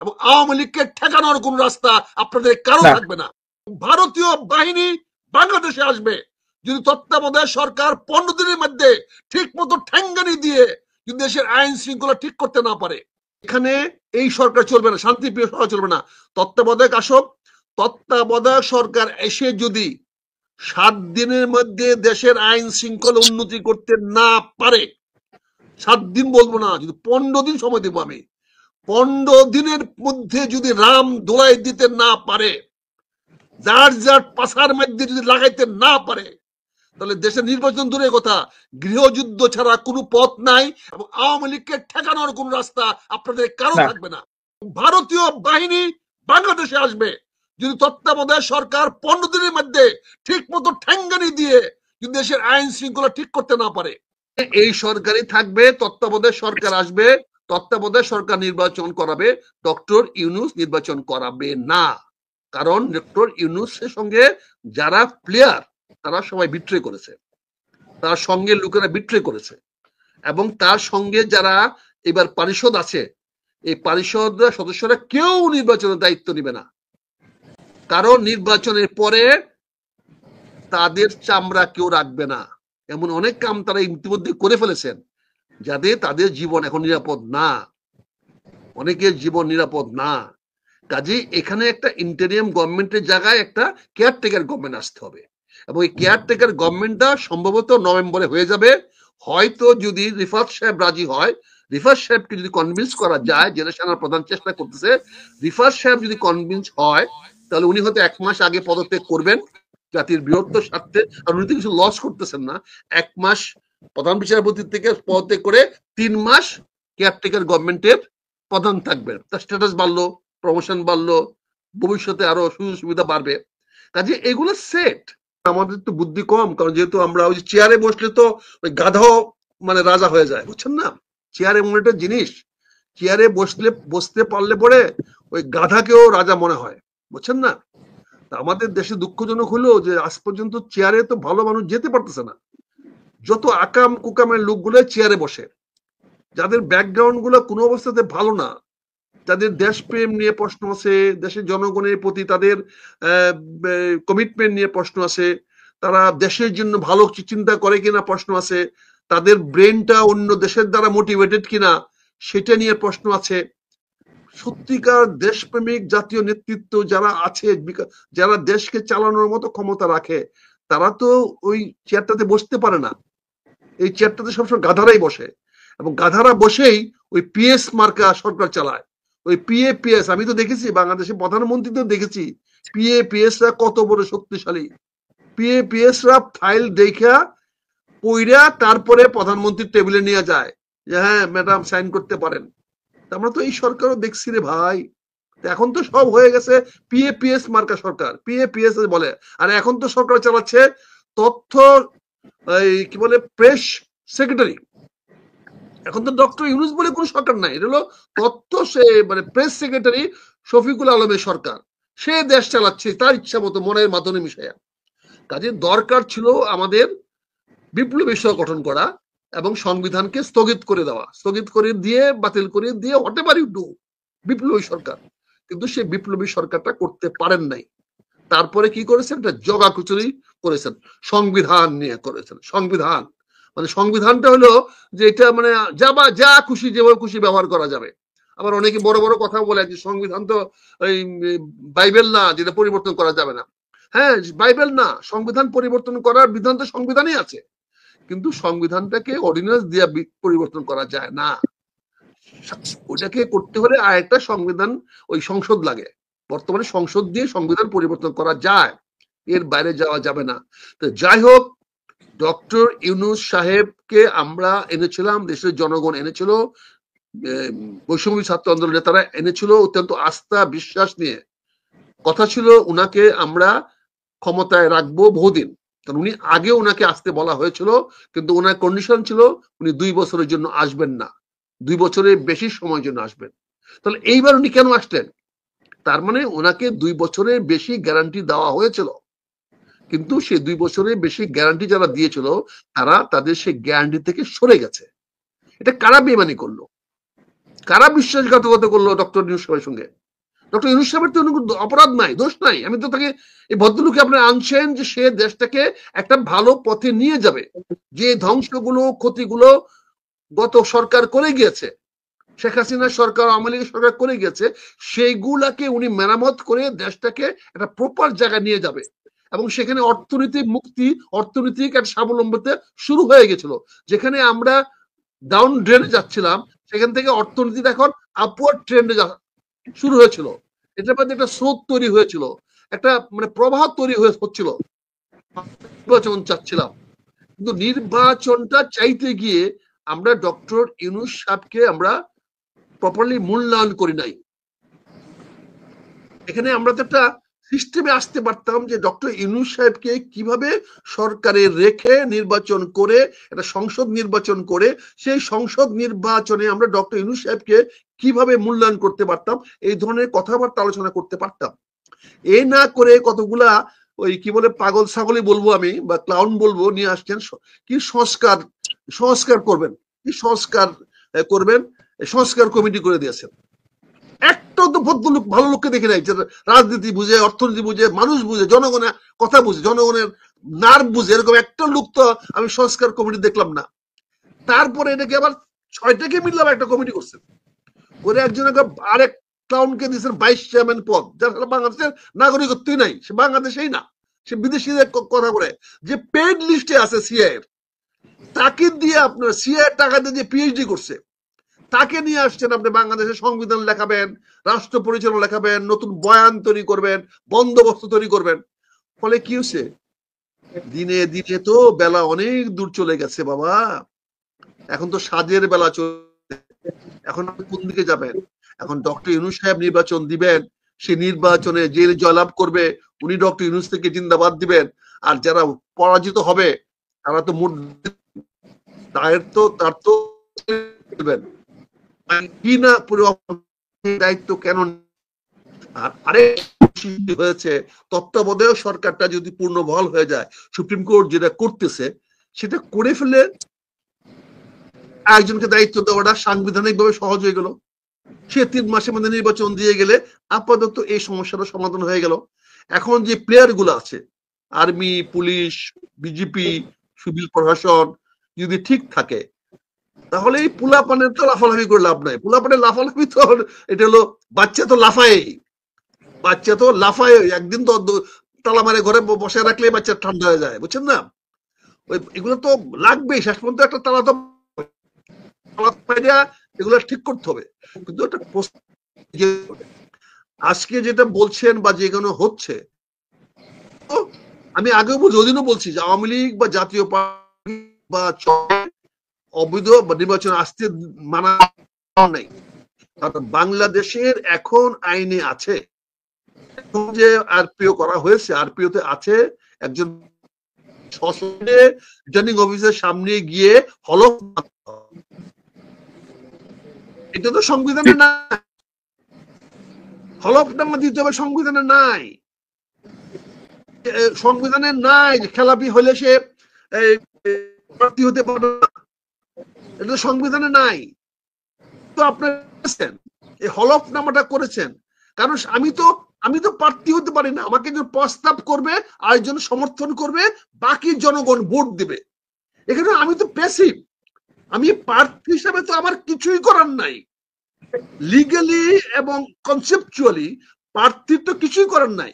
এবং আওয়ামী লীগকে ঠেকানোর কোন রাস্তা আপনাদের কারো থাকবে না। ভারতীয় বাহিনী বাংলাদেশে আসবে যদি তত্ত্বাবধায়ক সরকার 15 দিনের মধ্যে ঠিক মতো ঠ্যাঙ্গানি দিয়ে যদি দেশের আইন শৃঙ্খলা ঠিক করতে না পারে। এখানে এই সরকার চলবে না, শান্তিপ্রিয় সরকার চলবে না। তত্ত্বাবধায়ক আসক, তত্ত্বাবধায়ক সরকার এসে যদি 7 দিনের মধ্যে দেশের আইন শৃঙ্খলা উন্নতি করতে না পারে, 7 দিন বলবো না, যদি 15 দিন সময় দেবো আমি, 15 দিনের মধ্যে যদি রাম দোলাই দিতে না পারে, যার যার পাশার মধ্যে যদি লাগাইতে না পারে, তাহলে দেশের নির্বাচন দূরের কথা, গৃহযুদ্ধ ছাড়া কোনো পথ নাই এবং আওয়ামী লীগকে ঠেকানোর কোন রাস্তা আপনাদের কারো থাকবে না। ভারতীয় বাহিনী বাংলাদেশে আসবে যদি তত্ত্বাবধায়ক সরকার 15 দিনের মধ্যে ঠিক মতো ঠ্যাঙ্গানি দিয়ে যদি দেশের আইন শৃঙ্খলা ঠিক করতে না পারে। এই সরকারই থাকবে, তত্ত্বাবধায়ক সরকার আসবে, তত্ত্বাবধায়ক সরকার নির্বাচন করাবে, ডক্টর ইউনূস নির্বাচন করাবে না। কারণ ডক্টর ইউনূসের সঙ্গে যারা প্লেয়ার তারা সবাই বিট্রে করেছে, তার সঙ্গে লোকেরা বিট্রে করেছে, এবং তার সঙ্গে যারা এবার পরিষদ আছে, এই পরিষদ সদস্যরা কেউ নির্বাচনের দায়িত্ব নিবে না। কারণ নির্বাচনের পরে তাদের চামড়া কেউ রাখবে না, এমন অনেক কাম তারা ইতিমধ্যে করে ফেলেছেন যাতে তাদের জীবন এখন নিরাপদ না, অনেকের জীবন নিরাপদ না। কাজে এখানে একটা ইন্টারিয়াম গভর্নমেন্টের জায়গায় একটা কেয়ারটেকার গভর্নমেন্ট আসতে হবে, এবং এই কেয়ারটেকার গভর্নমেন্টটা সম্ভবত নভেম্বরে হয়ে যাবে। হয়তো যদি রিফাত সাহেব রাজি হয়, রিফাত সাহেবকে যদি কনভিন্স করা যায়, জেলা সেনার প্রধান চেষ্টা করতেছে, রিফাত সাহেব যদি কনভিন্স হয় তাহলে উনি হয়তো 1 মাস আগে পদত্যাগ করবেন জাতির বৃহত্তর স্বার্থে। আর উনি তো কিছু লস করতেছেন না, 1 মাস প্রধান বিচারপতির থেকে পদত্যাগ করে 3 মাস কেয়ারটেকার গভর্নমেন্টের প্রধান থাকবেন, তার স্ট্যাটাস বাড়লো, প্রমোশন বাড়লো, ভবিষ্যতে আরো সুযোগ সুবিধা বাড়বে। কাজে এগুলো সেট। আমাদের তো বুদ্ধি কম, কারণ যেহেতু আমরা ওই চেয়ারে বসলে তো ওই গাধাও মানে রাজা হয়ে যায়, বুঝছেন না? চেয়ার এমন একটা জিনিস, চেয়ারে বসতে পারলে পরে ওই গাধাকেও রাজা মনে হয়, বুঝছেন না? আমাদের দেশে দুঃখজনক হলো যে আজ পর্যন্ত চেয়ারে তো ভালো মানুষ যেতে পারতেছে না। যত আকাম কুকামের লোকগুলো চেয়ারে বসে, যাদের ব্যাকগ্রাউন্ড গুলো কোনো অবস্থাতে ভালো না, তাদের দেশপ্রেম নিয়ে প্রশ্ন আছে, দেশের জনগণের প্রতি তাদের কমিটমেন্ট নিয়ে প্রশ্ন আছে, তারা দেশের জন্য ভালো চিন্তা করে কিনা প্রশ্ন আছে, তাদের ব্রেনটা অন্য দেশের দ্বারা মোটিভেটেড কিনা সেটা নিয়ে প্রশ্ন আছে। সত্যিকার দেশপ্রেমিক জাতীয় নেতৃত্ব যারা আছে, যারা দেশকে চালানোর মতো ক্ষমতা রাখে, তারা তো ওই চেয়ারটাতে বসতে পারে না। এই চেয়ারটাতে সবসময় গাধারাই বসে, এবং গাধারা বসেই ওই পিএস মার্কা সরকার চালায়। ওই পিএস আমি তো দেখেছি, বাংলাদেশের প্রধানমন্ত্রী তো দেখেছি, পিএসরা কত বড় শক্তিশালী। পিএসরা ফাইল দেখা পইরা তারপরে প্রধানমন্ত্রীর টেবিলে নিয়ে যায় যে হ্যাঁ ম্যাডাম সাইন করতে পারেন। আমরা তো এই সরকারও দেখছি রে ভাই, এখন তো সব হয়ে গেছে পিএস মার্কা সরকার, পিএস বলে। আর এখন তো সরকার চালাচ্ছে তথ্য কি বলে প্রেস সেক্রেটারি। এখন তো ডক্টর ইউনূস বলে কোনো সরকার নাই, এটা হলো তথ্য সে মানে প্রেস সেক্রেটারি শফিকুল আলমের সরকার। সে দেশ চালাচ্ছে তার ইচ্ছা মতো মনের মাধ্যমে মিশাইয়া। কাজে দরকার ছিল আমাদের বিপ্লবী সরকার গঠন করা এবং সংবিধানকে স্থগিত করে দেওয়া, স্থগিত করে দিয়ে বাতিল করে দিয়ে হোয়াটএভার ইউ ডু, বিপ্লবী সরকার। কিন্তু সে বিপ্লবী সরকারটা করতে পারেন নাই। তারপরে কি করেছেন, একটা জগাকুচুরি করেছেন, সংবিধান নিয়ে করেছেন। সংবিধান মানে সংবিধানটা হলো যে এটা মানে যা খুশি যেভাবে খুশি ব্যবহার করা যাবে। আবার অনেকে বড় বড় কথা বলে যে সংবিধান তো এই বাইবেল না, যেটা পরিবর্তন করা যাবে না। হ্যাঁ বাইবেল না, সংবিধান পরিবর্তন করার বিধান তো সংবিধানই আছে, কিন্তু সংবিধানটাকে অর্ডিন্যান্স দিয়ে পরিবর্তন করা যায় না। ওটাকে করতে হলে আর একটা সংবিধান ওই সংসদ লাগে। বর্তমানে সংসদ দিয়ে সংবিধান পরিবর্তন করা যায়, এর বাইরে যাওয়া যাবে না। তো যাই হোক, ডক্টর ইউনূস সাহেবকে আমরা এনেছিলাম, দেশের জনগণ এনেছিল, বৈষম্য ছাত্র আন্দোলন নেতারা এনেছিল অত্যন্ত আস্থা বিশ্বাস নিয়ে। কথা ছিল উনাকে আমরা ক্ষমতায় রাখবো বহুদিন, কারণ উনি আগে ওনাকে আসতে বলা হয়েছিল, কিন্তু ওনার কন্ডিশন ছিল উনি 2 বছরের জন্য আসবেন না, 2 বছরের বেশি সময়ের জন্য আসবেন। তাহলে এইবার উনি কেন আসলেন? তার মানে ওনাকে 2 বছরের বেশি গ্যারান্টি দেওয়া হয়েছিল, কিন্তু সেই 2 বছরের বেশি গ্যারান্টি যারা দিয়েছিল তারা তাদের সেই গ্যারান্টি থেকে সরে গেছে। এটা কারা বেমানি করলো? কারা বিশ্বাসঘাতকতা করলো ডক্টর ইউনূস সাহেবের সঙ্গে? ডক্টর ইউনূস সাহেবের তো অপরাধ নাই, দোষ নাই। আমি তো তাকে, এই ভদ্রলোকে আপনি আনছেন যে সে দেশটাকে একটা ভালো পথে নিয়ে যাবে, যে ধ্বংসগুলো ক্ষতিগুলো গত সরকার করে গিয়েছে, শেখ হাসিনা সরকার, আওয়ামী লীগের সরকার করে গেছে, সেইগুলাকে উনি মেরামত করে দেশটাকে একটা প্রপার জায়গায় নিয়ে যাবে। এবং সেখানে অর্থনৈতিক মুক্তি, অর্থনৈতিক একটা স্বাবলম্বিতা শুরু হয়ে গেছিল। যেখানে আমরা ডাউন ট্রেন্ডে যাচ্ছিলাম, সেখান থেকে অর্থনীতিটা এখন আপওয়ার্ড ট্রেন্ডে শুরু হয়েছিল। এটার মধ্যে একটা স্রোত তৈরি হয়েছিল, একটা মানে প্রবাহ তৈরি হচ্ছিল। নির্বাচন চাচ্ছিলাম, কিন্তু নির্বাচনটা চাইতে গিয়ে আমরা ডক্টর ইউনূস সাহেবকে আমরা প্রপারলি মূল্যায়ন করি নাই। এখানে আমরা তো একটা সিস্টেমে আসতে পারতাম যে ডক্টর ইউনূস সাহেবকে কিভাবে সরকারে রেখে নির্বাচন করে, একটা সংসদ নির্বাচন করে, সেই সংসদ নির্বাচনে আমরা ডক্টর ইউনূস সাহেবকে কিভাবে মূল্যায়ন করতে পারতাম, এই ধরনের কথাবার্তা আলোচনা করতে পারতাম। এই না করে কতগুলা ওই কি বলে পাগল ছাগলই বলবো আমি, বা ক্লাউন বলবো, নিয়ে আসছেন। কি সংস্কার, সংস্কার করবেন, কি সংস্কার করবেন, সংস্কার কমিটি করে দিয়েছেন। একটাও তো ভদ্রলোক, ভালো লোককে দেখে নাই, রাজনীতি বুঝে, অর্থনীতি বুঝে, মানুষ বুঝে, জনগণের কথা বুঝে, জনগণের নার্ভ বুঝে, এরকম একটা লোক তো আমি সংস্কার কমিটি দেখলাম না। তারপরে এটাকে আবার 6টাকে মিললাম একটা কমিটি করছেন, করে একজন আরেক ক্লাউনকে দিয়েছেন ভাইস চেয়ারম্যান পদ, যার বাংলাদেশের নাগরিকত্বই নাই, সে বাংলাদেশেই না, সে বিদেশিদের কথা বলে, যে পেড লিস্টে আছে সিআই এর, তাকে দিয়ে আপনার সিআই টাকা দিয়ে যে পিএইচডি করছে, তাকে নিয়ে আসছেন। আপনি বাংলাদেশের সংবিধান লেখাবেন, রাষ্ট্র পরিচালনা লেখাবেন, নতুন বয়ান তৈরি করবেন, বন্দোবস্ত তৈরি করবেন। ফলে কি হচ্ছে, দিনে দিনে তো বেলা অনেক দূর চলে গেছে বাবা। এখন তো সাজের বেলা চলে, এখন কোন দিকে যাবেন? এখন ডক্টর ইউনূস সাহেব নির্বাচন দিবেন, সে নির্বাচনে যে জয়লাভ করবে উনি ডক্টর ইউনূস থেকে জিন্দাবাদ দিবেন, আর যারা পরাজিত হবে তারা তো তার তো কি না দায়িত্ব কেন? আর আরেক হয়েছে, তত্ত্বাবধায়ক সরকারটা যদি পূর্ণ বহাল হয়ে যায়, সুপ্রিম কোর্ট যেটা করতেছে সেটা করে ফেলে একজনকে দায়িত্ব দেওয়াটা সাংবিধানিক ভাবে সহজ হয়ে গেল। সে 3 মাসের মধ্যে নির্বাচন দিয়ে গেলে আপাতত এই সমস্যাটা সমাধান হয়ে গেল। এখন যে প্লেয়ার গুলো আছে, আর্মি, পুলিশ, বিজেপি, সিভিল প্রশাসন, যদি ঠিক থাকে, তাহলে এই পোলাপানের তো লাফালাফি করে লাভ নাই। পোলাপানের লাফালাফি তো, এটা হলো বাচ্চা তো লাফায়, বাচ্চা তো লাফায়, একদিন তো তালা মারে ঘরে বসে রাখলে বাচ্চা ঠান্ডা হয়ে যায়, বুঝছেন না? ওই এগুলো তো লাগবেই, শেষ পর্যন্ত একটা তালা তো এগুলো ঠিক করতে হবে। কিন্তু একটা আজকে যেটা বলছেন বা যেগুলো হচ্ছে, আমি আগেও যদিনও বলছি যে আওয়ামী লীগ বা জাতীয় পার্টি বা অবৈধ নির্বাচন আসতে মানা নাই, কারণ বাংলাদেশের এখন আইনে আছে, এখন যে আরপিও করা হয়েছে, আরপিও তে আছে একজন সশস্ত্র রিটার্নিং অফিসারের সামনে গিয়ে হলফ, এটা তো সংবিধানে না, হলফনামা দিতে হবে, সংবিধানে নাই, সংবিধানে নাই যে খেলাপি হলে সে প্রার্থী হতে পারে না, এটা সংবিধানে নাই। তো আপনার এই হলফনামাটা করেছেন, কারণ আমি তো প্রার্থী হতে পারি না, আমাকে যে প্রস্তাব করবে, আরেকজন সমর্থন করবে, বাকি জনগণ ভোট দিবে। এখানে আমি তো প্যাসিভ, আমি প্রার্থী হিসাবে তো আমার কিছুই করার নাই, লিগালি এবং কনসেপচুয়ালি প্রার্থীর তো কিছুই করার নাই।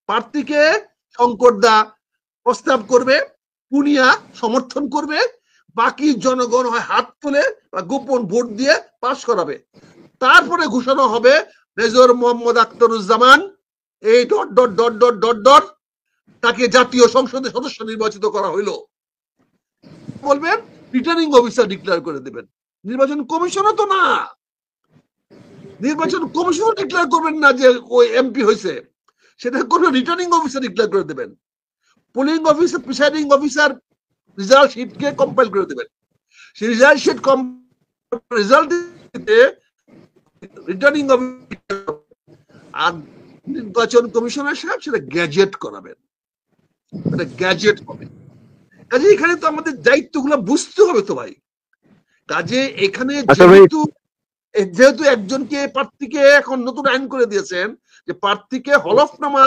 প্রার্থীকে শঙ্কর দা প্রস্তাব করবে, পুনিয়া সমর্থন করবে, বাকি জনগণ হয় হাত তুলে বা গোপন ভোট দিয়ে পাশ করাবে, তারপরে ঘোষণা হবে মেজর মোহাম্মদ আখতারুজ্জামান এই dot dot dot dot dot dot তাকে জাতীয় সংসদের সদস্য নির্বাচিত করা হইল। বলবেন রিটার্নিং অফিসার ডিক্লেয়ার করে দেবেন, নির্বাচন কমিশনও তো না, নির্বাচন কমিশন ডিক্লেয়ার করবেন না যে ওই এমপি হয়েছে, সেটা কোনো রিটার্নিং অফিসার ডিক্লেয়ার করে দেবেন। Polling officer, presiding officer result শিটকে কম্পাইল করে দেবেন, সেই রেজাল্ট শিট রেজাল্ট দিতে রিটার্নিং অফিসার আর নির্বাচন কমিশনার সাহেব সেটা গ্যাজেট করাবেন, এটা গ্যাজেট হবে। কাজে এখানে তো আমাদের দায়িত্বগুলো বুঝতে হবে তো ভাই, কাজে এখানে যেহেতু যেহেতু একজনকে প্রার্থীকে এখন নতুন আইন করে দিয়েছেন যে প্রার্থীকে হলফনামা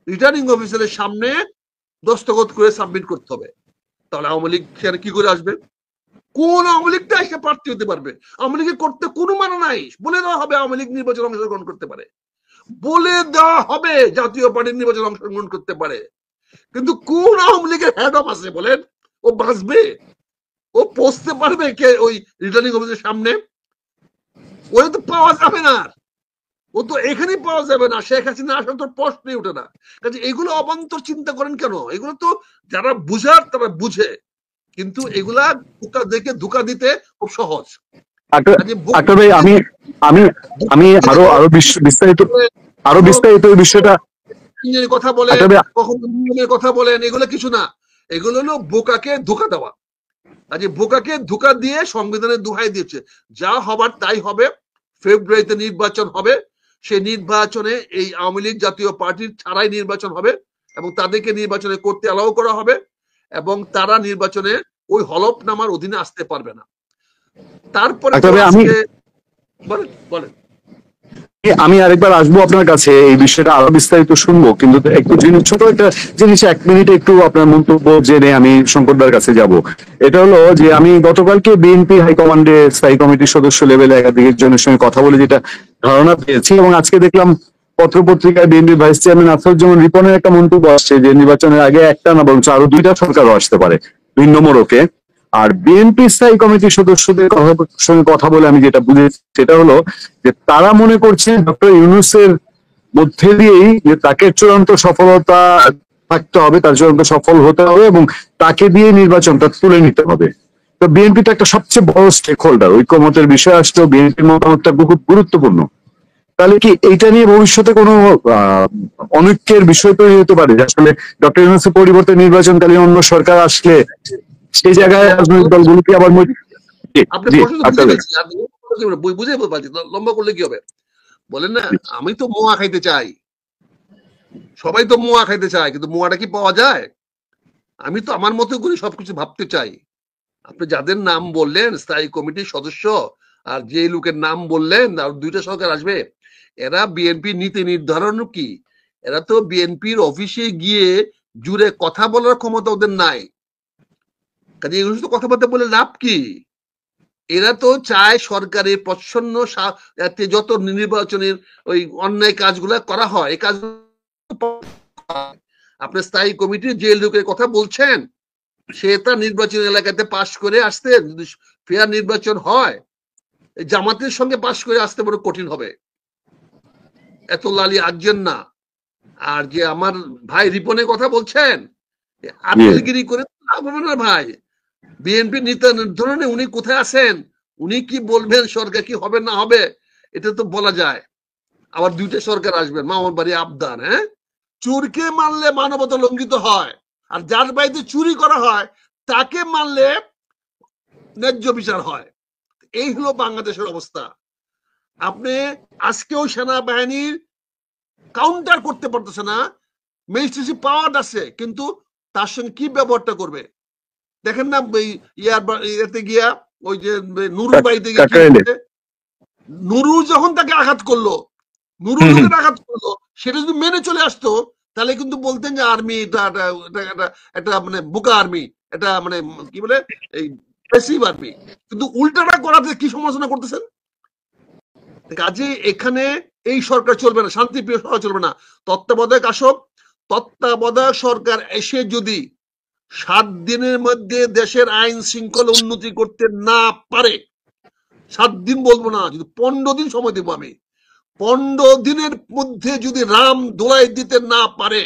রিটার্নিং অফিসারের সামনে দস্তখত করে সাবমিট করতে হবে, তাহলে আওয়ামী লীগ সেখানে কি করে আসবে? কোন আওয়ামী লীগটা এসে প্রার্থী হতে পারবে? আওয়ামী লীগের করতে কোনো মানে নাই। বলে দেওয়া হবে আওয়ামী লীগ নির্বাচনে অংশগ্রহণ করতে পারে, বলে দেওয়া হবে জাতীয় পার্টির নির্বাচনে অংশগ্রহণ করতে পারে, কিন্তু কোন আওয়ামী লীগের হেড অফ আছে বলেন? ও বাঁচবে? ও পৌঁছতে পারবে কে ওই রিটার্নিং অফিসের সামনে? ওই তো পাওয়া যাবে না, ও তো এখানেই পাওয়া যাবে না। শেখ হাসিনা আসলে তো প্রশ্নই ওঠে না। কাজে এগুলো অবান্তর চিন্তা করেন কেন? এগুলো তো যারা বুঝার তারা বুঝে, কিন্তু এগুলা ধোকা দেখে ধোকা দিতে খুব সহজ। আক্তার ভাই, আমি আমি আমি আরো আরো বিস্তারিত বিষয়টা কথা বলেন, কখনো নিয়মের কথা বলেন, এগুলো কিছু না। এগুলো হলো বোকাকে ধোকা দেওয়া। কাজে বোকাকে ধোকা দিয়ে সংবিধানের দোহাই দিয়েছে। যা হবার তাই হবে। ফেব্রুয়ারিতে নির্বাচন হবে, সেই নির্বাচনে এই আওয়ামী লীগ জাতীয় পার্টির ছাড়াই নির্বাচন হবে এবং তাদেরকে নির্বাচনে করতে অ্যালাউ করা হবে এবং তারা নির্বাচনে ওই হলফনামার অধীনে আসতে পারবে না। তারপরে বলেন বলেন। আমি আরেকবার আসবো আপনার কাছে, এই বিষয়টা আরো বিস্তারিত শুনবো, কিন্তু একটু ছোট একটা জিনিস 1 মিনিটে একটু আপনার মন্তব্য জেনে আমি শঙ্করদার কাছে যাব। এটা হলো যে আমি গতকালকে বিএনপি হাইকমান্ডে স্থায়ী কমিটির সদস্য লেভেলে একাধিক জনের সঙ্গে কথা বলে যেটা ধারণা পেয়েছি, এবং আজকে দেখলাম পত্রপত্রিকায় বিএনপি ভাইস চেয়ারম্যান আসাদুজ্জামান রিপনের একটা মন্তব্য আসছে যে নির্বাচনের আগে একটা না বরং আরো 2টা সরকারও আসতে পারে ভিন্ন মোড়কে। আর বিএনপি স্থায়ী কমিটির সদস্যদের সঙ্গে কথা বলে আমি যেটা বুঝেছি সেটা হলো যে তারা মনে করছেন ডক্টর ইউনূসের মধ্যে দিয়েই যে তাকে চূড়ান্ত সফলতা থাকতে হবে, তার চূড়ান্ত সফল হতে হবে এবং তাকে দিয়ে নির্বাচনটা তুলে নিতে হবে। তো বিএনপি তো একটা সবচেয়ে বড় স্টেক হোল্ডার, ঐক্যমতের বিষয় আসলেও বিএনপির মতামতটা খুব গুরুত্বপূর্ণ। তাহলে কি এইটা নিয়ে ভবিষ্যতে কোনো অনৈক্যের বিষয় তৈরি হতে পারে যে আসলে ডক্টর ইউনূসের পরিবর্তে নির্বাচনকালীন অন্য সরকার আসলে সেই জায়গায় রাজনৈতিক দলগুলো কি আবার বুঝে পারছি, লম্বা করলে কি হবে? বলেন না, আমি তো মোয়া খাইতে চাই, সবাই তো মোয়া খাইতে চায়, কিন্তু মোয়াটা কি পাওয়া যায়? আমি তো আমার মতো করে সবকিছু ভাবতে চাই। আপনি যাদের নাম বললেন স্থায়ী কমিটির সদস্য, আর যে লোকের নাম বললেন আর 2টা সরকার আসবে, এরা বিএনপি নীতি নির্ধারণ কি? এরা তো বিএনপির অফিসে গিয়ে জুড়ে কথা বলার ক্ষমতা ওদের নাই। কাজে এগুলো তো কথাবার্তা বলে লাভ কি? এরা তো চায় সরকারের প্রচ্ছন্ন যত নির্বাচনের ওই অন্যায় কাজগুলা করা হয়, এই কাজ আপনি স্থায়ী কমিটির যে লোকের কথা বলছেন সে তার নির্বাচন এলাকাতে পাশ করে আসতে, যদি ফেয়ার নির্বাচন হয় জামাতের সঙ্গে পাশ করে আসতে বড় কঠিন হবে। এত লালি আসছেন না। আর যে আমার ভাই রিপনের কথা বলছেন, আপিলগিরি করে লাভ হবে না ভাই। বিএনপি নেতা নির্ধারণে উনি কোথায় আছেন, উনি কি বলবেন, সরকার কি হবে না হবে এটা তো বলা যায়। আবার 2টা সরকার আসবেন, মামার বাড়ি আবদান। হ্যাঁ, চোরকে মারলে মানবতা লঙ্ঘিত হয়, আর যার বাড়িতে চুরি করা হয় তাকে মারলে ন্যায্য বিচার হয়। এই হলো বাংলাদেশের অবস্থা। আপনি আজকেও সেনাবাহিনীর কাউন্টার করতে পারতেছে না, ম্যাজিস্ট্রেসি পাওয়ার আছে, কিন্তু তার সঙ্গে কি ব্যবহারটা করবে দেখেন না। ইয়াতে গিয়া ওই যে নুরুর বাড়িতে গিয়ে নুরু যখন তাকে আঘাত করলো, নুরু যখন আঘাত করলো, সেটা যদি মেনে চলে আসতো তাহলে কিন্তু বলতেন যে আর্মি এটা মানে বোকা আর্মি, এটা মানে কি বলে এই প্যাসিভ আর্মি। কিন্তু উল্টাটা করাতে কি সমালোচনা করতেছেন? কাজে এখানে এই সরকার চলবে না, শান্তিপ্রিয় সরকার চলবে না। তত্ত্বাবধায়ক আসক, তত্ত্বাবধায়ক সরকার এসে যদি 7 দিনের মধ্যে দেশের আইন শৃঙ্খলা উন্নতি করতে না পারে, 7 দিন বলবো না, যদি 15 দিন সময় দেবো আমি, 15 দিনের মধ্যে যদি রাম দোলাই দিতে না পারে,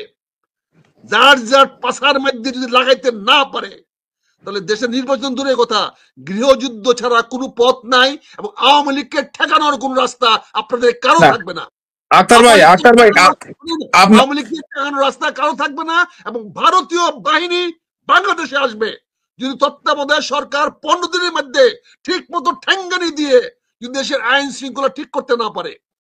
যার যার পাশার মধ্যে যদি লাগাইতে না পারে, তাহলে দেশের নির্বাচন দূরের কথা, গৃহযুদ্ধ ছাড়া কোনো পথ নাই এবং আওয়ামী লীগকে ঠেকানোর কোন রাস্তা আপনাদের কারো থাকবে না। আওয়ামী লীগকে ঠেকানোর রাস্তা কারো থাকবে না এবং ভারতীয় বাহিনী বাংলাদেশে আসবে যদি তত্ত্বাবধায়ক সরকার 15 দিনের মধ্যে ঠিক মতো ঠ্যাঙ্গানি দিয়ে যদি দেশের আইন শৃঙ্খলা ঠিক করতে না পারে।